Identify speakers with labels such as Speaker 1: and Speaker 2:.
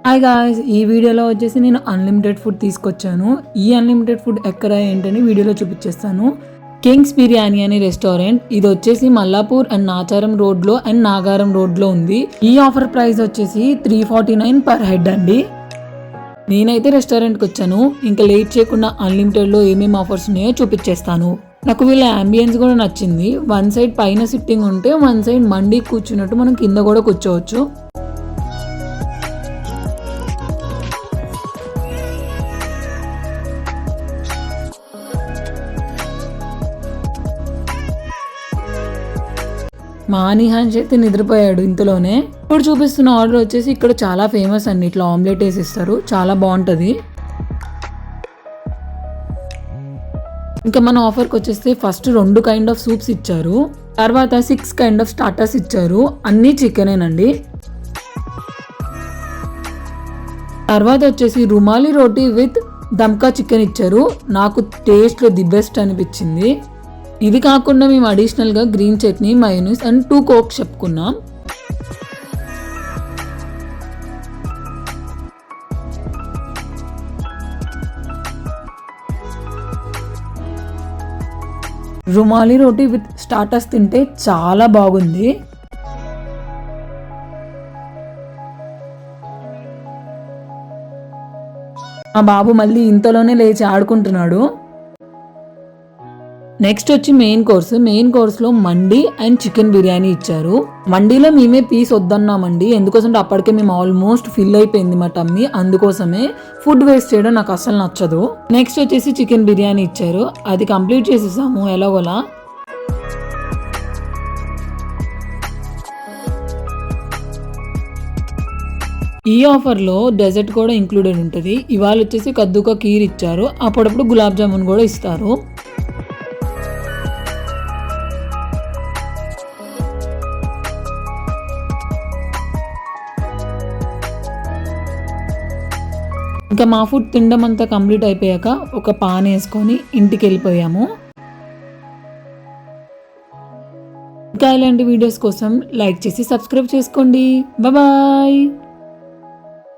Speaker 1: Hi guys, ఈ వీడియోలో వచ్చేసి నేను అన్లిమిటెడ్ ఫుడ్ తీసుకొచ్చాను. ఈ అన్లిమిటెడ్ ఫుడ్ ఎక్కడ ఏంటని వీడియోలో చూపించేస్తాను. కింగ్స్ బిర్యానీ అనే రెస్టారెంట్, ఇది వచ్చేసి మల్లాపూర్ అండ్ నాచారం రోడ్లో అండ్ నాగారం రోడ్లో ఉంది. ఈ ఆఫర్ ప్రైస్ వచ్చేసి 349 పర్ హెడ్ అండి. నేనైతే రెస్టారెంట్కి వచ్చాను. ఇంకా లేట్ చేయకుండా అన్లిమిటెడ్లో ఏమేమి ఆఫర్స్ ఉన్నాయో చూపించేస్తాను. నాకు వీళ్ళ అంబియన్స్ కూడా నచ్చింది. వన్ సైడ్ పైన సిట్టింగ్ ఉంటే వన్ సైడ్ మండి కూర్చున్నట్టు మనం కింద కూడా కూర్చోవచ్చు. మా నిహాన్స్ అయితే నిద్రపోయాడు ఇంతలోనే. ఇప్పుడు చూపిస్తున్న ఆర్డర్ వచ్చేసి ఇక్కడ చాలా ఫేమస్ అండి. ఇట్లా ఆమ్లెట్ వేసి ఇస్తారు, చాలా బాగుంటుంది. ఇంకా మన ఆఫర్కి వచ్చేస్తే ఫస్ట్ 2 కైండ్ ఆఫ్ సూప్స్ ఇచ్చారు, తర్వాత 6 కైండ్ ఆఫ్ స్టార్టర్స్ ఇచ్చారు. అన్నీ చికెనేనండి. తర్వాత వచ్చేసి రుమాలి రోటీ విత్ దమ్కా చికెన్ ఇచ్చారు. నాకు టేస్ట్లో ది బెస్ట్ అనిపించింది. ఇది కాకుండా మేము అడిషనల్గా green chutney, mayonnaise and 2 coke చెప్పుకున్నాం. రుమాలి రోటీ విత్ స్టార్టర్స్ తింటే చాలా బాగుంది. మా బాబు మళ్ళీ ఇంతలోనే లేచి ఆడుకుంటున్నాడు. నెక్స్ట్ వచ్చి మెయిన్ కోర్స్లో మండి అండ్ చికెన్ బిర్యానీ ఇచ్చారు. మండీలో మేమే పీస్ వద్దన్నామండి, ఎందుకోసంటే అప్పటికే మేము ఆల్మోస్ట్ ఫిల్ అయిపోయింది మా టమ్మీ. అందుకోసమే ఫుడ్ వేస్ట్ చేయడం నాకు అసలు నచ్చదు. నెక్స్ట్ వచ్చేసి చికెన్ బిర్యానీ ఇచ్చారు, అది కంప్లీట్ చేసేసాము ఎలాగోలా. ఈ ఆఫర్లో డెజర్ట్ కూడా ఇంక్లూడెడ్ ఉంటుంది. ఇవాళ వచ్చేసి కద్దుకా కీర్ ఇచ్చారు, అప్పుడప్పుడు గులాబ్ జామున్ కూడా ఇస్తారు. ఇంకా మా ఫుడ్ తినడం అంతా కంప్లీట్ అయిపోయాక ఒక పాన్ వేసుకొని ఇంటికి వెళ్ళిపోయాము. ఇంకా ఇలాంటి వీడియోస్ కోసం లైక్ చేసి సబ్స్క్రైబ్ చేసుకోండి. బాయ్.